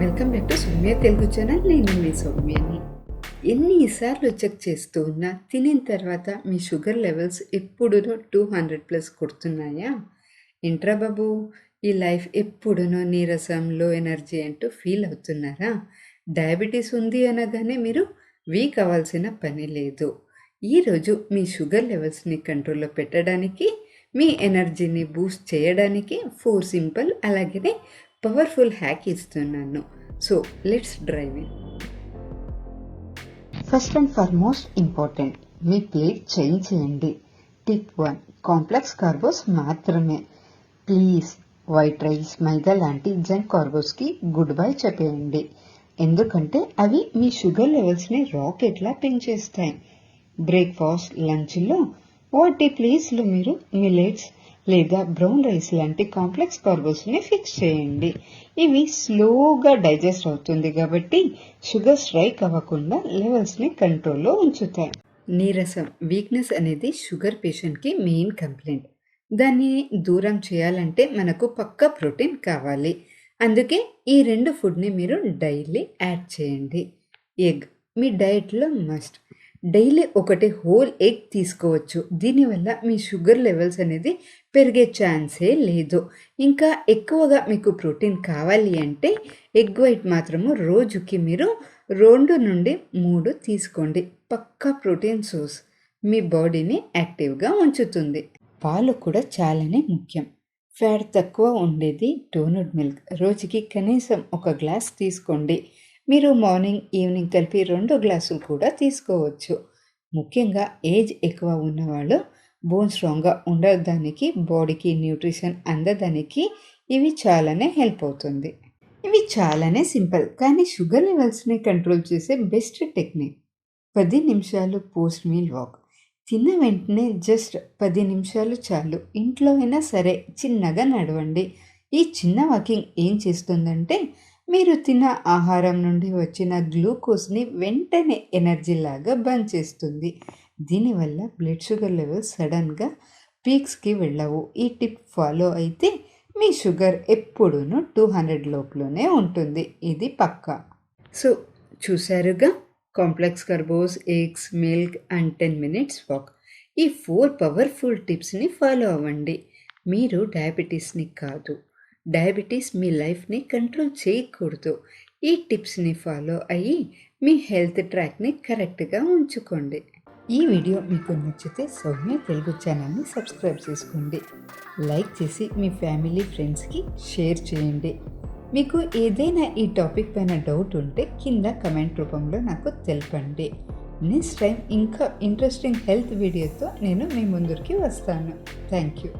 Welcome back to Soumya Telugu channel. నేను మీ సౌమ్యని. ఎన్నిసార్లు check చేస్తూ ఉన్నా తినిన తర్వాత మీ షుగర్ లెవెల్స్ ఎప్పుడునో 200+ కొడుతున్నాయా? ఏంట్రా బాబు, ఈ లైఫ్ ఎప్పుడునో నీరసం, లో ఎనర్జీ అంటూ ఫీల్ అవుతున్నారా? డయాబెటీస్ ఉంది అనగానే మీరు వీక్ అవ్వాల్సిన పని లేదు. ఈరోజు మీ షుగర్ లెవెల్స్ని కంట్రోల్లో పెట్టడానికి, మీ ఎనర్జీని బూస్ట్ చేయడానికి 4 సింపుల్ అలాగే పవర్ఫుల్ హ్యాక్ ఇస్తున్నాను. So let's drive in. First and foremost important, me plate change చేయండి. టిప్ 1, కాంప్లెక్స్ కార్బోస్ మాత్రమే. ప్లీజ్ వైట్ రైస్, మైదా లాంటి జంక్ కార్బోస్కి గుడ్ బై చెప్పేయండి. ఎందుకంటే అవి మీ షుగర్ లెవెల్స్ని రాకెట్లా పెంచేస్తాయి. బ్రేక్ఫాస్ట్, లంచ్లో వాటి ప్లేస్లో మీరు మిల్లెట్స్ లేదా బ్రౌన్ రైస్ లాంటి కాంప్లెక్స్ కార్బోస్ని ఫిక్స్ చేయండి. ఇవి స్లోగా డైజెస్ట్ అవుతుంది కాబట్టి షుగర్ స్ట్రైక్ అవ్వకుండా లెవెల్స్ని కంట్రోల్లో ఉంచుతాయి. నీరసం, వీక్నెస్ అనేది షుగర్ పేషెంట్కి మెయిన్ కంప్లైంట్. దాన్ని దూరం చేయాలంటే మనకు పక్కా ప్రోటీన్ కావాలి. అందుకే ఈ 2 ఫుడ్ని మీరు డైలీ యాడ్ చేయండి. ఎగ్ మీ డైట్లో మస్ట్. డైలీ ఒకటి హోల్ ఎగ్ తీసుకోవచ్చు. దీనివల్ల మీ షుగర్ లెవెల్స్ అనేది పెరిగే ఛాన్సే లేదు. ఇంకా ఎక్కువగా మీకు ప్రోటీన్ కావాలి అంటే ఎగ్ వైట్ మాత్రము రోజుకి మీరు 2 నుండి 3 తీసుకోండి. పక్కా ప్రోటీన్ సోర్స్, మీ బాడీని యాక్టివ్గా ఉంచుతుంది. పాలు కూడా చాలానే ముఖ్యం. ఫ్యాట్ తక్కువ ఉండేది టోనడ్ మిల్క్. రోజుకి కనీసం 1 గ్లాస్ తీసుకోండి. మీరు మార్నింగ్, ఈవినింగ్ కలిపి 2 గ్లాసులు కూడా తీసుకోవచ్చు. ముఖ్యంగా ఏజ్ ఎక్కువ ఉన్నవాళ్ళు బోన్ స్ట్రాంగ్గా ఉండడానికి, బాడీకి న్యూట్రిషన్ అందడానికి ఇవి చాలానే హెల్ప్ అవుతుంది. ఇవి చాలానే సింపుల్ కానీ షుగర్ లెవెల్స్ని కంట్రోల్ చేసే బెస్ట్ టెక్నిక్. 10 నిమిషాలు పోస్ట్ మీల్ వాక్. తిన్న వెంటనే జస్ట్ 10 నిమిషాలు చాలు. ఇంట్లో అయినా సరే చిన్నగా నడవండి. ఈ చిన్న వాకింగ్ ఏం చేస్తుందంటే మీరు తిన్న ఆహారం నుండి వచ్చిన గ్లూకోజ్ని వెంటనే ఎనర్జీలాగా బర్న్ చేస్తుంది. దీనివల్ల బ్లడ్ షుగర్ లెవెల్స్ సడన్గా పీక్స్కి వెళ్ళవు. ఈ టిప్ ఫాలో అయితే మీ షుగర్ ఎప్పుడూ 200 లోపలనే ఉంటుంది. ఇది పక్కా. సో చూసారుగా, complex కార్బోస్, eggs, milk and 10 minutes walk. ఈ 4 పవర్ఫుల్ టిప్స్ని ఫాలో అవ్వండి. మీరు డయాబెటీస్ని కాదు, డయాబెటీస్ మీ లైఫ్ని కంట్రోల్ చేయకూడదు. ఈ టిప్స్ని ఫాలో అయ్యి మీ హెల్త్ ట్రాక్ని కరెక్ట్గా ఉంచుకోండి. ఈ వీడియో మీకు నచ్చితే సౌమ్య తెలుగు ఛానల్ని సబ్స్క్రైబ్ చేసుకోండి. లైక్ చేసి మీ ఫ్యామిలీ, ఫ్రెండ్స్కి షేర్ చేయండి. మీకు ఏదైనా ఈ టాపిక్ పైన డౌట్ ఉంటే కింద కమెంట్ రూపంలో నాకు తెలపండి. నెక్స్ట్ టైం ఇంకా ఇంట్రెస్టింగ్ హెల్త్ వీడియోతో నేను మీ ముందుకి వస్తాను. Thank you.